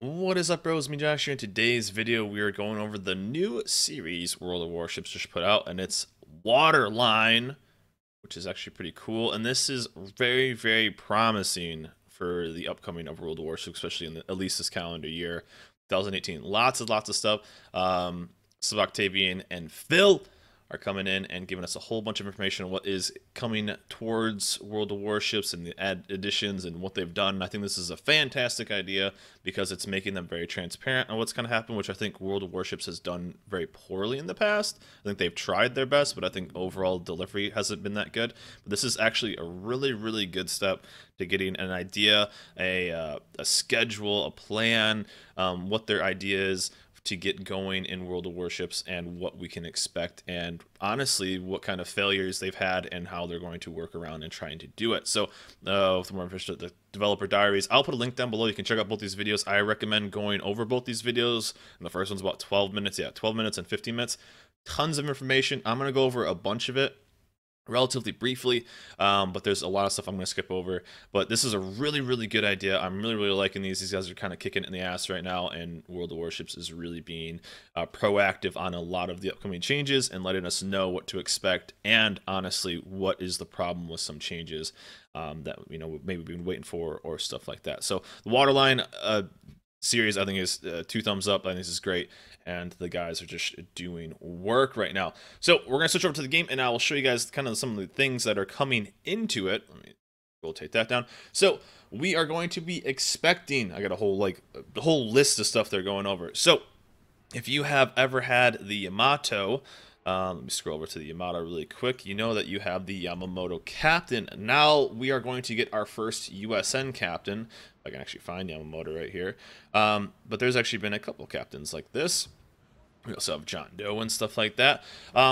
What is up, bros? Me, Josh here. In today's video, we are going over the new series World of Warships just put out, and it's Waterline, which is actually pretty cool. And this is very, very promising for the upcoming of World of Warships, especially in at least this calendar year, 2018. Lots and lots of stuff. Octavian and Phil are coming in and giving us a whole bunch of information on what is coming towards World of Warships and the additions and what they've done. And I think this is a fantastic idea because it's making them very transparent on what's going to happen, which I think World of Warships has done very poorly in the past. I think they've tried their best, but I think overall delivery hasn't been that good. But this is actually a really, really good step to getting an idea, a schedule, a plan, what their idea is to get going in World of Warships and what we can expect, and honestly what kind of failures they've had and how they're going to work around and trying to do it. So with more information, the developer diaries, I'll put a link down below. You can check out both these videos. I recommend going over both these videos, and the first one's about 12 minutes. 12 minutes and 15 minutes. Tons of information. I'm going to go over a bunch of it relatively briefly, but there's a lot of stuff I'm going to skip over. But this is a really, really good idea. I'm really, really liking these. These guys are kind of kicking it in the ass right now, and World of Warships is really being proactive on a lot of the upcoming changes and letting us know what to expect, and honestly, what is the problem with some changes that maybe we've been waiting for or stuff like that. So the Waterline series, I think, is 2 thumbs up. I think this is great, and the guys are just doing work right now. So we're gonna switch over to the game, and I will show you guys kind of some of the things that are coming into it. Let me rotate that down. So we are going to be expecting, I got a whole list of stuff they're going over. So if you have ever had the Yamato, let me scroll over to the Yamato really quick. You know that you have the Yamamoto captain. Now we are going to get our first USN captain. If I can actually find Yamamoto right here. But there's actually been a couple captains like this. We also have John Doe and stuff like that.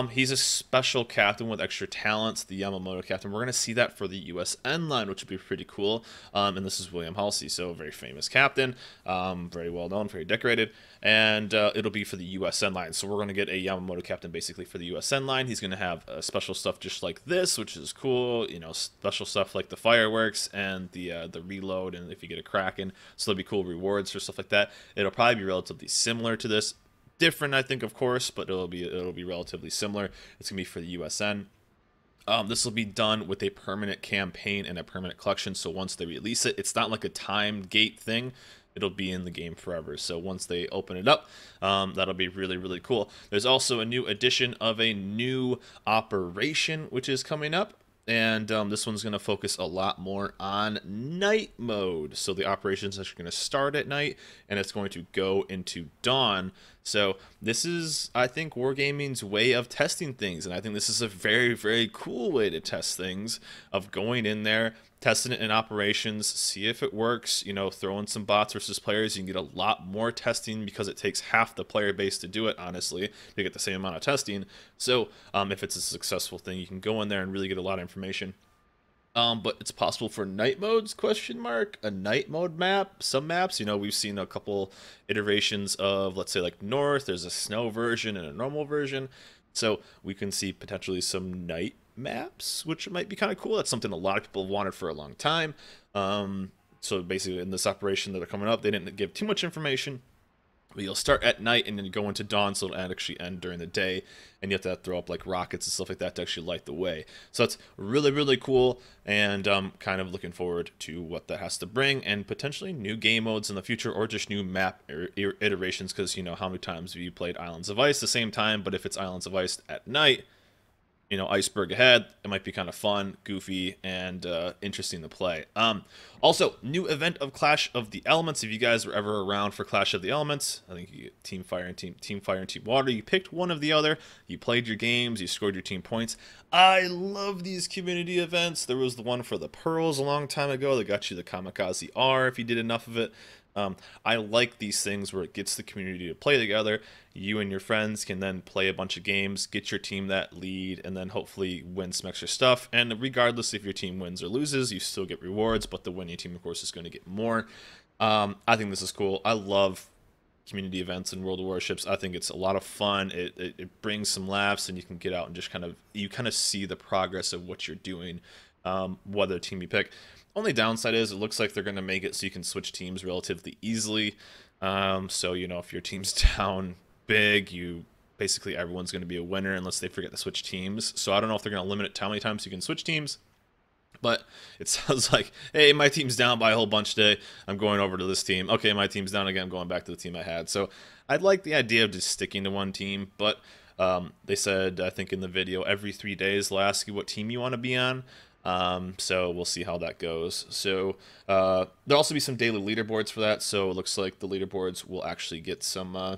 He's a special captain with extra talents, the Yamamoto captain. We're going to see that for the USN line, which would be pretty cool. And this is William Halsey, so a very famous captain, very well known, very decorated. And it'll be for the USN line. So we're going to get a Yamamoto captain basically for the USN line. He's going to have special stuff just like this, which is cool. You know, special stuff like the fireworks and the reload, and if you get a Kraken. So there'll be cool rewards for stuff like that. It'll probably be relatively similar to this. Different, I think, of course, but it'll be relatively similar. It's gonna be for the USN. This will be done with a permanent campaign and a permanent collection. So once they release it, it's not like a time gate thing. It'll be in the game forever. So once they open it up, that'll be really, really cool. There's also a new edition of a new operation which is coming up. And this one's going to focus a lot more on night mode. So the operations are actually going to start at night, and it's going to go into dawn. So this is, I think, Wargaming's way of testing things. And I think this is a very, very cool way to test things, of going in there, testing it in operations, see if it works, throw in some bots versus players. You can get a lot more testing because it takes half the player base to do it, honestly, to get the same amount of testing. So if it's a successful thing, you can go in there and really get a lot of information. But it's possible for night modes, a night mode map. Some maps, we've seen a couple iterations of, let's say, like North. There's a snow version and a normal version. So we can see potentially some night maps, which might be kind of cool. That's something a lot of people have wanted for a long time. So basically in this operation that are coming up, they didn't give too much information. But you'll start at night and then you go into dawn, so it'll actually end during the day, and you have to throw up like rockets and stuff like that to actually light the way. So it's really, really cool, and I'm kind of looking forward to what that has to bring, and potentially new game modes in the future, or just new map iterations, because how many times have you played Islands of Ice at the same time? But if it's Islands of Ice at night, iceberg ahead, it might be kind of fun, goofy, and interesting to play. Also, new event of Clash of the Elements. If you guys were ever around for Clash of the Elements, I think you get Team Fire and Team Water. You picked one of the other. You played your games. You scored your team points. I love these community events. There was the one for the Pearls a long time ago that got you the Kamikaze R if you did enough of it. I like these things where it gets the community to play together. You and your friends can then play a bunch of games, get your team that lead, and then hopefully win some extra stuff. And regardless if your team wins or loses, you still get rewards, but the winning team, of course, is going to get more. I think this is cool. I love community events in World of Warships. I think it's a lot of fun. It brings some laughs, and you can get out and just kind of see the progress of what you're doing, whether team you pick. Only downside is it looks like they're going to make it so you can switch teams relatively easily. So, you know, if your team's down big, you basically everyone's going to be a winner unless they forget to switch teams. So I don't know if they're going to limit it to how many times you can switch teams. But it sounds like, hey, my team's down by a whole bunch today. I'm going over to this team. Okay, my team's down again. I'm going back to the team I had. So I'd like the idea of just sticking to one team. But they said, I think in the video, every 3 days they'll ask you what team you want to be on. So we'll see how that goes. So there'll also be some daily leaderboards for that. So it looks like the leaderboards will actually get some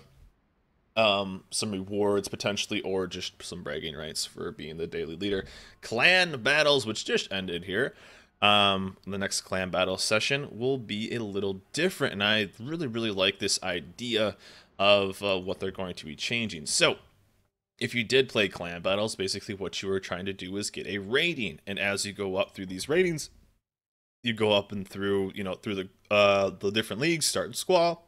rewards potentially, or just some bragging rights for being the daily leader. Clan battles, which just ended here. The next clan battle session will be a little different, and I really like this idea of what they're going to be changing. So if you did play clan battles, basically what you were trying to do is get a rating, and as you go up through these ratings, you go up and through, you know, through the different leagues, start in Squall.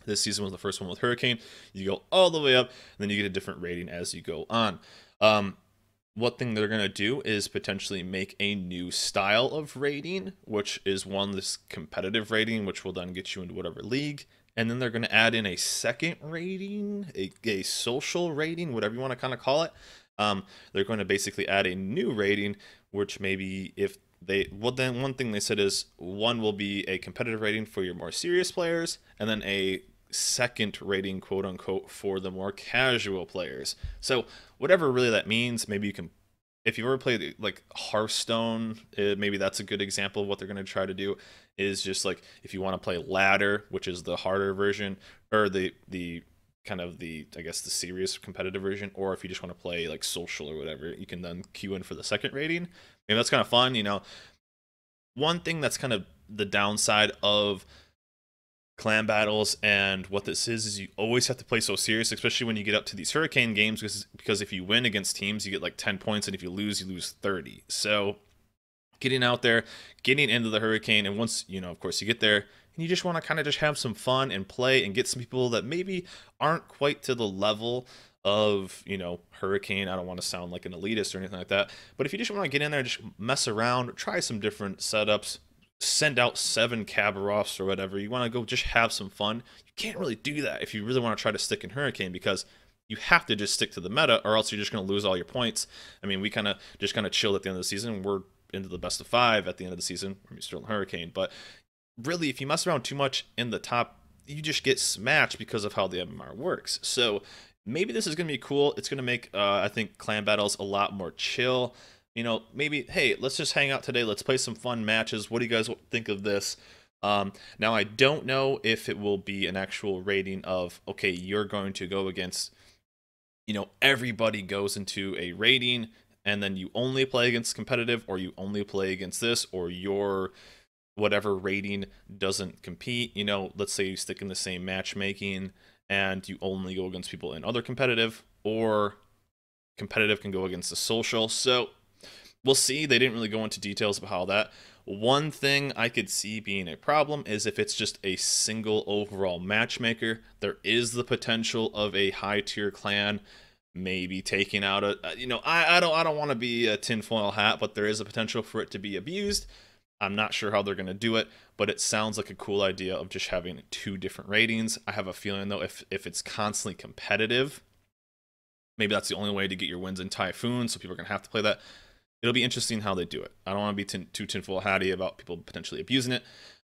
This season was the first one with Hurricane. You go all the way up, and then you get a different rating as you go on. One thing they're going to do is potentially make a new style of rating, which is this competitive rating, which will then get you into whatever league. And then they're going to add in a second rating, a social rating, whatever you want to kind of call it. They're going to basically add a new rating, which maybe if then one thing they said is one will be a competitive rating for your more serious players, and then a second rating, quote unquote, for the more casual players. So whatever really that means, maybe you can, if you ever played like Hearthstone, maybe that's a good example of what they're going to try to do. Is just like if you want to play ladder, which is the harder version, or the kind of the, I guess, the serious competitive version, or if you just want to play like social or whatever, you can then queue in for the second rating. Maybe that's kind of fun, you know. One thing that's kind of the downside of clan battles and what this is you always have to play so serious, especially when you get up to these Hurricane games, because if you win against teams, you get like 10 points, and if you lose 30. So getting out there, getting into the Hurricane, and once, you know, of course, you get there, and you just want to kind of just have some fun and play and get some people that maybe aren't quite to the level of, you know, Hurricane. I don't want to sound like an elitist or anything like that, but if you just want to get in there, just mess around, try some different setups, send out 7 Kabaroffs or whatever, you want to go just have some fun, you can't really do that if you really want to try to stick in Hurricane, because you have to just stick to the meta, or else you're just going to lose all your points. I mean, we kind of chilled at the end of the season. We're into the best of 5 at the end of the season. We're still in Hurricane, but really, if you mess around too much in the top, you just get smashed because of how the MMR works. So maybe this is going to be cool. It's going to make, I think, clan battles a lot more chill. You know, maybe, hey, let's just hang out today. Let's play some fun matches. What do you guys think of this? Now, I don't know if it will be an actual rating of, okay, you're going to go against, you know, everybody goes into a rating, and then you only play against competitive, or you only play against this, or your whatever rating doesn't compete. You know, let's say you stick in the same matchmaking, and you only go against people in other competitive, or competitive can go against the social. So we'll see. They didn't really go into details about how that. One thing I could see being a problem is if it's just a single overall matchmaker. There is the potential of a high tier clan maybe taking out a, you know, I don't want to be a tinfoil hat, but there is a potential for it to be abused. I'm not sure how they're going to do it, but it sounds like a cool idea of just having 2 different ratings. I have a feeling, though, if it's constantly competitive, maybe that's the only way to get your wins in Typhoon, so people are going to have to play that. It'll be interesting how they do it. I don't want to be too tinfoil hatty about people potentially abusing it,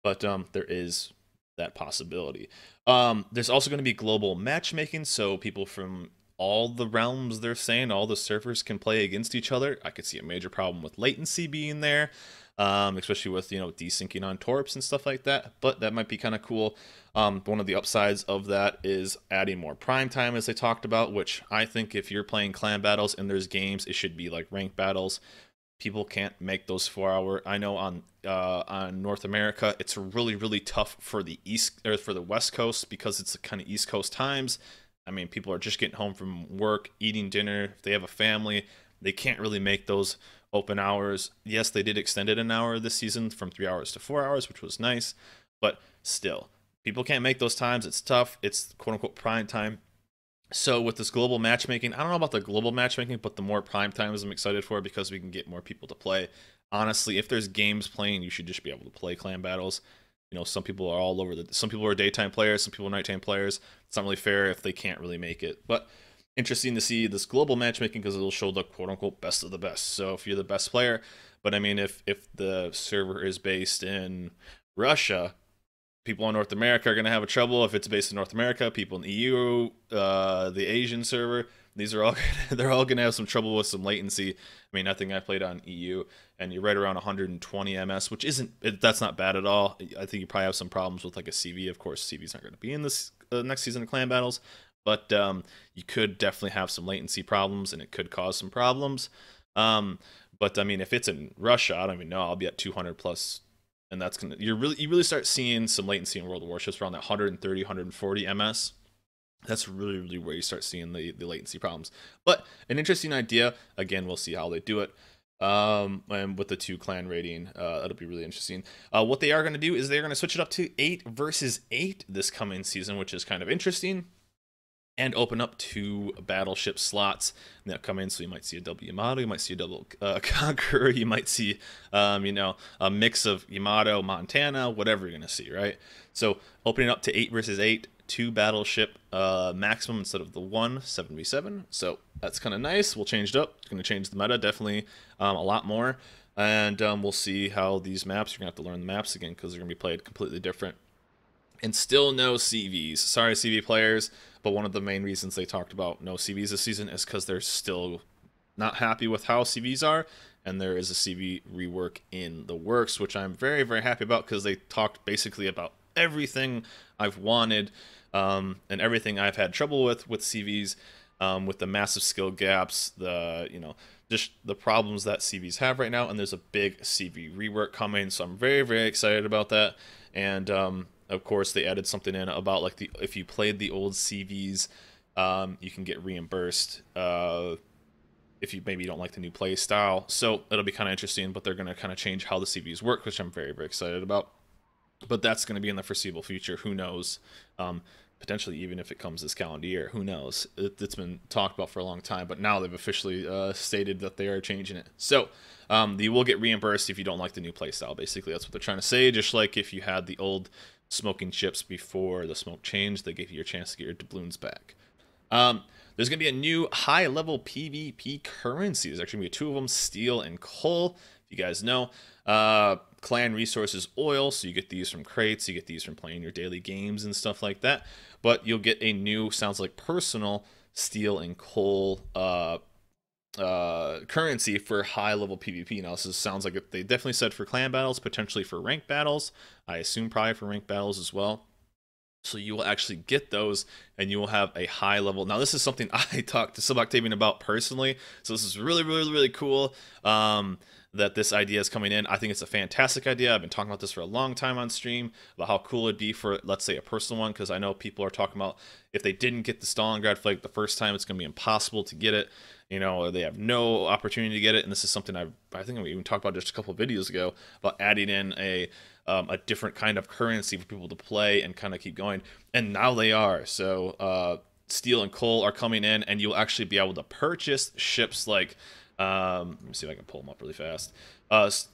but there is that possibility. There's also going to be global matchmaking, so people from all the realms, they're saying, all the servers can play against each other. I could see a major problem with latency being there. Especially with, you know, desyncing on torps and stuff like that, but that might be kind of cool. One of the upsides of that is adding more prime time, as they talked about, which I think if you're playing clan battles and there's games, it should be like ranked battles. People can't make those 4-hour. I know on North America, it's really tough for the West Coast, because it's the kind of East Coast times. I mean, people are just getting home from work, eating dinner. If they have a family, they can't really make those open hours. Yes, they did extend it an hour this season from 3 hours to 4 hours, which was nice, but still, people can't make those times. It's tough. It's quote unquote prime time. So with this global matchmaking, I don't know about the global matchmaking, but the more prime times I'm excited for, because we can get more people to play. Honestly, if there's games playing, you should just be able to play clan battles. You know, some people are all over some people are daytime players, some people are nighttime players. It's not really fair if they can't really make it. But interesting to see this global matchmaking because it'll show the quote unquote best of the best. So if you're the best player, but I mean, if the server is based in Russia, people in North America are going to have a trouble. If it's based in North America, people in the EU, the Asian server, these are all they're all going to have some trouble with some latency. I mean, I think I played on EU, and you're right around 120 ms, which that's not bad at all. I think you probably have some problems with like a CV. Of course, CV's not going to be in this next season of clan battles, but you could definitely have some latency problems, and it could cause some problems. But I mean, if it's in Russia, I don't even know. I'll be at 200 plus, and that's gonna you really start seeing some latency in World of Warships around that 130, 140 ms. That's really where you start seeing the latency problems. But an interesting idea. Again, we'll see how they do it. And with the 2 clan rating, that'll be really interesting. What they are going to do is they're going to switch it up to 8 versus 8 this coming season, which is kind of interesting. And open up 2 battleship slots that come in. So you might see a double Yamato, you might see a double Conqueror, you might see, you know, a mix of Yamato, Montana, whatever you're going to see, right? So opening up to 8 versus 8, 2 battleship maximum instead of the 1 7v7. So that's kind of nice. We'll change it up. It's going to change the meta definitely a lot more. And we'll see how these maps, you're going to have to learn the maps again because they're going to be played completely different. And still no CVs. Sorry, CV players, but one of the main reasons they talked about no CVs this season is because they're still not happy with how CVs are, and there is a CV rework in the works, which I'm very happy about because they talked basically about everything I've wanted and everything I've had trouble with CVs, with the massive skill gaps, the just the problems that CVs have right now, and there's a big CV rework coming, so I'm very excited about that. And of course, they added something in about like if you played the old CVs, you can get reimbursed if you maybe don't like the new play style. So it'll be kind of interesting, but they're going to kind of change how the CVs work, which I'm very excited about. But that's going to be in the foreseeable future. Who knows? Potentially even if it comes this calendar year. Who knows? It's been talked about for a long time, but now they've officially stated that they are changing it. So you will get reimbursed if you don't like the new playstyle. Basically, that's what they're trying to say. Just like if you had the old smoking ships before the smoke changed, they gave you a chance to get your doubloons back. There's going to be a new high-level PvP currency. There's actually going to be 2 of them, steel and coal. If you guys know, clan resources oil, so you get these from crates, you get these from playing your daily games and stuff like that. But you'll get a new, sounds like personal, steel and coal currency for high-level PvP. Now, this sounds like they definitely said for clan battles, potentially for ranked battles. I assume probably for ranked battles as well. So you will actually get those, and you will have a high level. Now, this is something I talked to Sub-Octavian about personally, so this is really cool that this idea is coming in. I think it's a fantastic idea. I've been talking about this for a long time on stream, about how cool it'd be for, let's say, a personal one, because I know people are talking about if they didn't get the Stalingrad flag the first time, it's going to be impossible to get it, you know, or they have no opportunity to get it. And this is something I think we even talked about just a couple of videos ago, about adding in a different kind of currency for people to play and kind of keep going. And now they are. So steel and coal are coming in, and you'll actually be able to purchase ships like, let me see if I can pull them up really fast.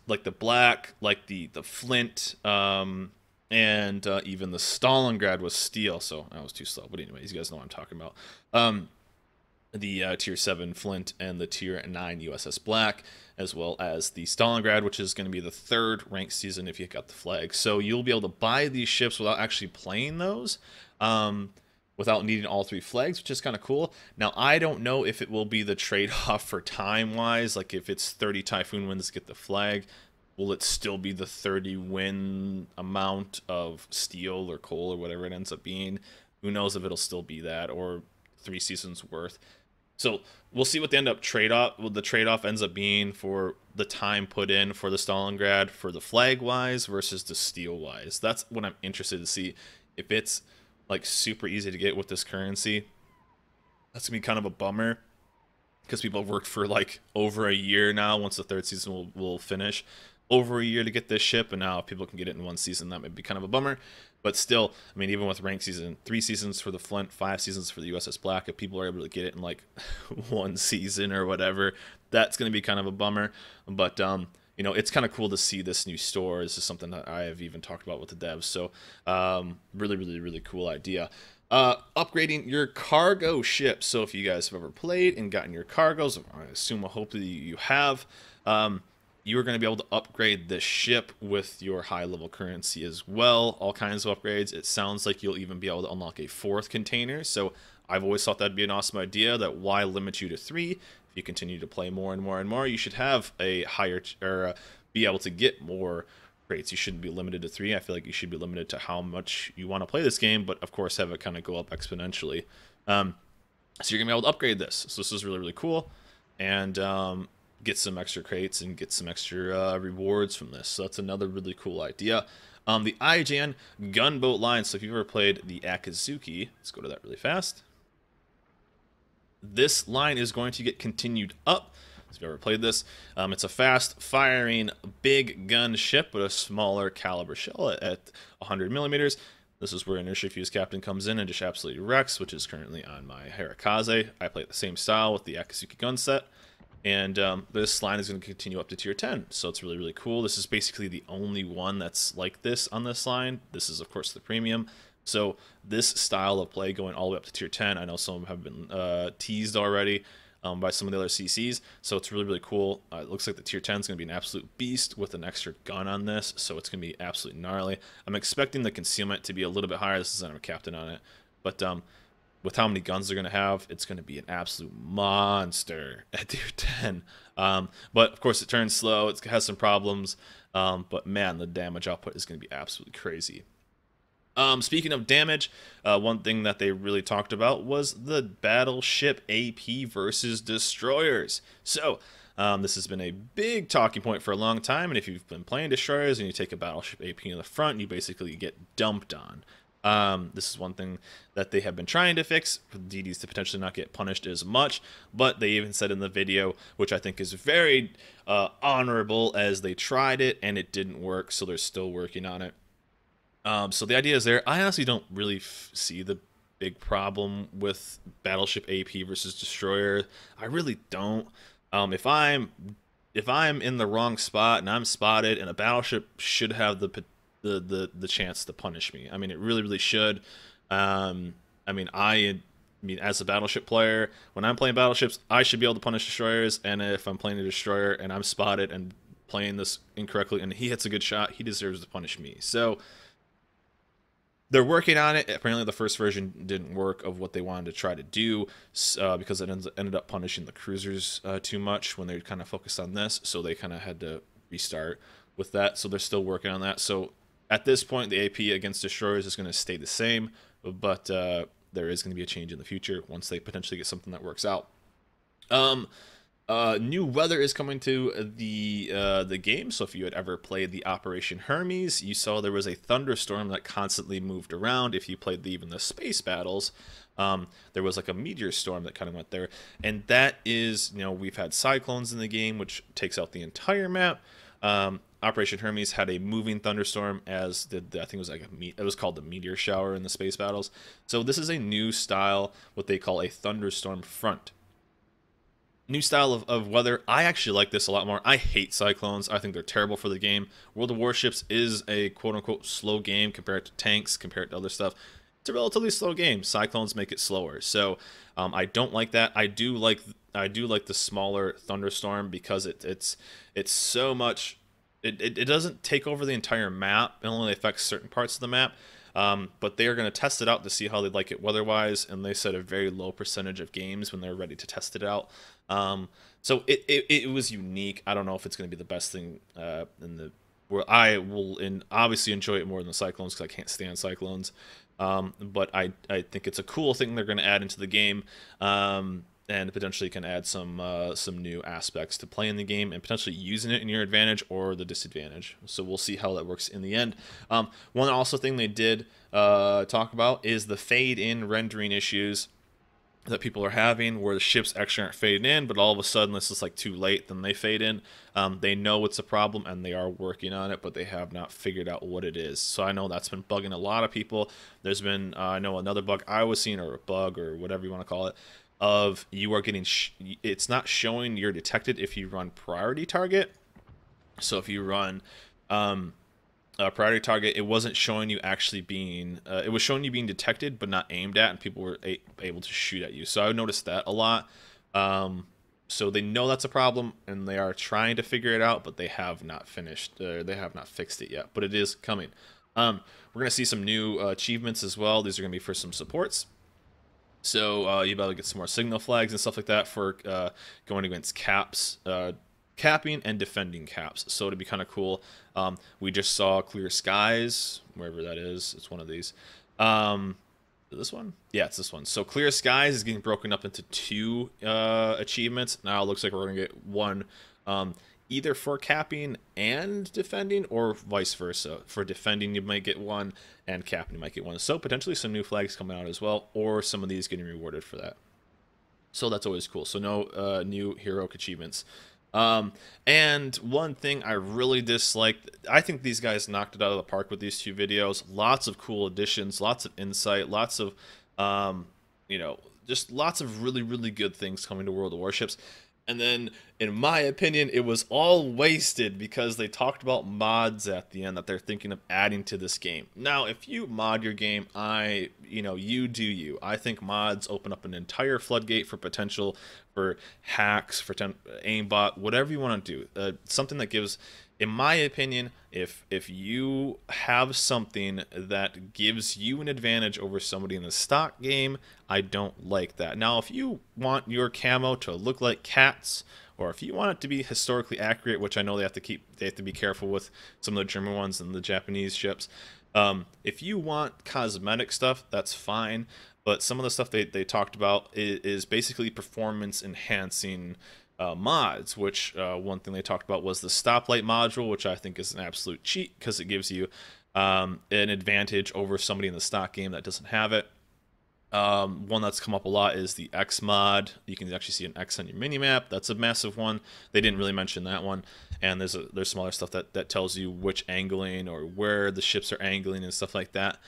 Like the Black, like the Flint, and even the Stalingrad was steel. So I was too slow. But anyways, you guys know what I'm talking about. The Tier 7 Flint and the Tier 9 USS Black, as well as the Stalingrad, which is going to be the 3rd ranked season if you got the flag. So you'll be able to buy these ships without actually playing those, without needing all 3 flags, which is kind of cool. Now, I don't know if it will be the trade-off for time-wise, like if it's 30 Typhoon wins to get the flag, will it still be the 30 win amount of steel or coal or whatever it ends up being? Who knows if it'll still be that, or 3 seasons worth. So we'll see what the trade-off ends up being for the time put in for the Stalingrad for the flag-wise versus the steel-wise. That's what I'm interested to see. If it's like super easy to get with this currency, that's gonna be kind of a bummer, because people have worked for like over a year now. Once the 3rd season will finish, over a year to get this ship, and now if people can get it in 1 season, that might be kind of a bummer. But still, I mean, even with ranked season, 3 seasons for the Flint, 5 seasons for the USS Black, if people are able to get it in like 1 season or whatever, that's going to be kind of a bummer. But you know, it's kind of cool to see this new store. This is something that I have even talked about with the devs. So really cool idea. Upgrading your cargo ship. So if you guys have ever played and gotten your cargoes, I assume, hopefully you have, you are going to be able to upgrade this ship with your high level currency as well. All kinds of upgrades. It sounds like you'll even be able to unlock a 4th container. So I've always thought that'd be an awesome idea. That why limit you to 3? If you continue to play more and more and more, you should have a higher or be able to get more crates. You shouldn't be limited to 3. I feel like you should be limited to how much you want to play this game, but of course have it kind of go up exponentially. So you're gonna be able to upgrade this. So this is really cool, and get some extra crates and get some extra rewards from this. So that's another really cool idea. The IJN gunboat line. So if you've ever played the Akazuki, let's go to that really fast. This line is going to get continued up. So if you've ever played this, it's a fast firing big gun ship with a smaller caliber shell at 100 millimeters. This is where Inertia Fuse Captain comes in and just absolutely wrecks, which is currently on my Hirakaze. I play the same style with the Akazuki gun set. And this line is going to continue up to tier 10. So it's really cool. This is basically the only one that's like this on this line. This is, of course, the premium. So this style of play going all the way up to tier 10, I know some have been teased already by some of the other CCs. So it's really cool. It looks like the tier 10 is going to be an absolute beast with an extra gun on this. So it's going to be absolutely gnarly. I'm expecting the concealment to be a little bit higher. This is not a captain on it. But with how many guns they're going to have, it's going to be an absolute monster at tier 10. But of course, it turns slow. It has some problems. But man, the damage output is going to be absolutely crazy. Speaking of damage, one thing that they really talked about was the Battleship AP versus destroyers. So this has been a big talking point for a long time, and if you've been playing destroyers and you take a Battleship AP in the front, you basically get dumped on. This is one thing that they have been trying to fix for the DDs to potentially not get punished as much, but they even said in the video, which I think is very honorable, as they tried it and it didn't work, so they're still working on it. So the idea is there. I honestly don't really see the big problem with Battleship AP versus Destroyer. I really don't. If I'm in the wrong spot and I'm spotted, and a battleship should have the chance to punish me. I mean, it really should. I mean, as a battleship player, when I'm playing battleships, I should be able to punish destroyers. And if I'm playing a destroyer and I'm spotted and playing this incorrectly, and he hits a good shot, he deserves to punish me. So they're working on it. Apparently the first version didn't work of what they wanted to try to do, because it ended up punishing the cruisers too much when they kind of focused on this. So they kind of had to restart with that. So they're still working on that. So at this point, the AP against destroyers is going to stay the same, but there is going to be a change in the future once they potentially get something that works out. New weather is coming to the game. So if you had ever played the Operation Hermes, you saw there was a thunderstorm that constantly moved around. If you played even the space battles, there was like a meteor storm that kind of went there, and that is, you know, we've had cyclones in the game, which takes out the entire map. Operation Hermes had a moving thunderstorm, as did I think it was like it was called the meteor shower in the space battles. So this is a new style, what they call a thunderstorm front. New style of weather. I actually like this a lot more. I hate cyclones. I think they're terrible for the game. World of Warships is a quote-unquote slow game compared to tanks, compared to other stuff. It's a relatively slow game. Cyclones make it slower. So I don't like that. I do like the smaller thunderstorm, because it's so much. It doesn't take over the entire map. It only affects certain parts of the map. But they are going to test it out to see how they like it weather-wise, and they said a very low percentage of games when they're ready to test it out. So it was unique. I don't know if it's going to be the best thing where I will obviously enjoy it more than the cyclones, because I can't stand cyclones. But I think it's a cool thing they're going to add into the game. And potentially can add some new aspects to play in the game, and potentially using it in your advantage or the disadvantage. So we'll see how that works in the end. One also thing they did talk about is the fade-in rendering issues that people are having, where the ships actually aren't fading in, but all of a sudden this is like too late, then they fade in. They know it's a problem and they are working on it, but they have not figured out what it is. So I know that's been bugging a lot of people. There's been I know another bug I was seeing, or a bug, or whatever you want to call it, of you are getting it's not showing you're detected if you run priority target, So if you run a priority target, it wasn't showing you actually being, it was showing you being detected but not aimed at, and people were able to shoot at you. So I noticed that a lot. So they know that's a problem, and they are trying to figure it out, but they have not finished. They have not fixed it yet, but it is coming. We're gonna see some new achievements as well. These are gonna be for some supports. So you better get some more signal flags and stuff like that for going against caps, capping and defending caps. So it'd be kind of cool. We just saw clear skies, wherever that is. It's one of these. This one? Yeah, it's this one. So clear skies is getting broken up into two achievements. Now it looks like we're gonna get one, either for capping and defending, or vice versa. For defending, you might get one, and capping, you might get one. So potentially some new flags coming out as well, or some of these getting rewarded for that. So that's always cool. So no new heroic achievements. And one thing I really disliked, I think these guys knocked it out of the park with these two videos. Lots of cool additions, lots of insight, lots of, you know, just lots of really, really good things coming to World of Warships. And then, in my opinion, it was all wasted because they talked about mods at the end that they're thinking of adding to this game. Now, if you mod your game, you do you. I think mods open up an entire floodgate for potential for hacks, for aimbot, whatever you want to do. Something that gives, in my opinion, if you have something that gives you an advantage over somebody in the stock game, I don't like that. Now, if you want your camo to look like cats, or if you want it to be historically accurate, which I know they have to be careful with some of the German ones and the Japanese ships. If you want cosmetic stuff, that's fine. But some of the stuff they talked about is basically performance enhancing mods, which one thing they talked about was the stoplight module, which I think is an absolute cheat because it gives you an advantage over somebody in the stock game that doesn't have it. One that's come up a lot is the X mod. You can actually see an X on your minimap. That's a massive one. They didn't really mention that one. And there's some other stuff that tells you which angling or where the ships are angling and stuff like that.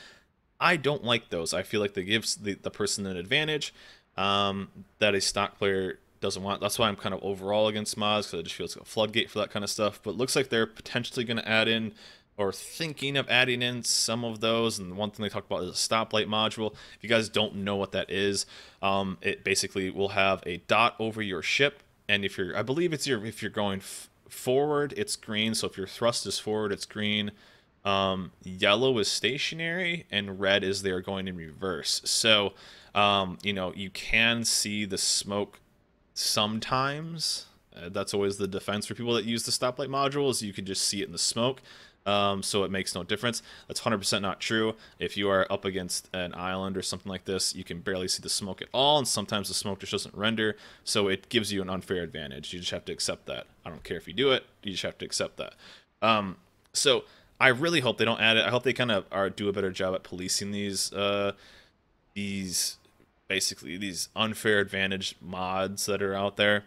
I don't like those. I feel like they gives the person an advantage that a stock player doesn't want. That's why I'm kind of overall against mods, because I just feel it's a floodgate for that kind of stuff. But it looks like they're potentially going to add in, or thinking of adding in, some of those. And one thing they talked about is a stoplight module. If you guys don't know what that is, it basically will have a dot over your ship, and if you're, I believe it's if you're going forward, it's green. So if your thrust is forward, it's green. Yellow is stationary, and red is they're going in reverse. So you can see the smoke sometimes. That's always the defense for people that use the stoplight module, is you can just see it in the smoke. So it makes no difference. That's 100% not true. If you are up against an island or something like this, you can barely see the smoke at all, and sometimes the smoke just doesn't render, so it gives you an unfair advantage. You just have to accept that. I don't care if you do it, you just have to accept that. So I really hope they don't add it. I hope they kind of do a better job at policing these basically these unfair advantage mods that are out there.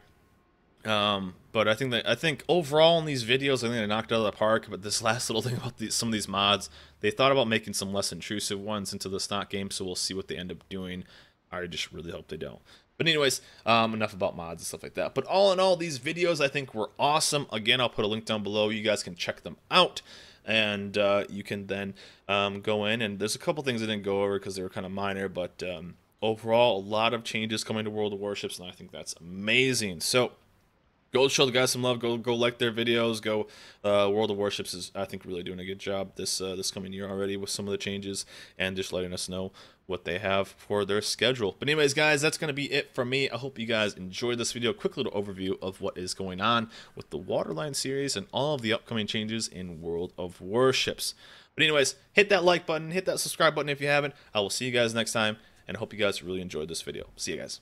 But I think overall in these videos, I think they knocked it out of the park. But this last little thing about some of these mods, they thought about making some less intrusive ones into the stock game, so we'll see what they end up doing. I just really hope they don't. But anyways, enough about mods and stuff like that. But all in all, these videos I think were awesome. Again, I'll put a link down below. You guys can check them out. And you can then go in, and there's a couple things I didn't go over because they were kind of minor, but overall, a lot of changes coming to World of Warships, and I think that's amazing. So go show the guys some love. Go like their videos. Go. World of Warships is, I think, really doing a good job this coming year already with some of the changes, and just letting us know what they have for their schedule. But anyways, guys, that's going to be it from me. I hope you guys enjoyed this video. Quick little overview of what is going on with the Waterline series and all of the upcoming changes in World of Warships. But anyways, hit that like button, hit that subscribe button if you haven't. I will see you guys next time, and I hope you guys really enjoyed this video. See you guys.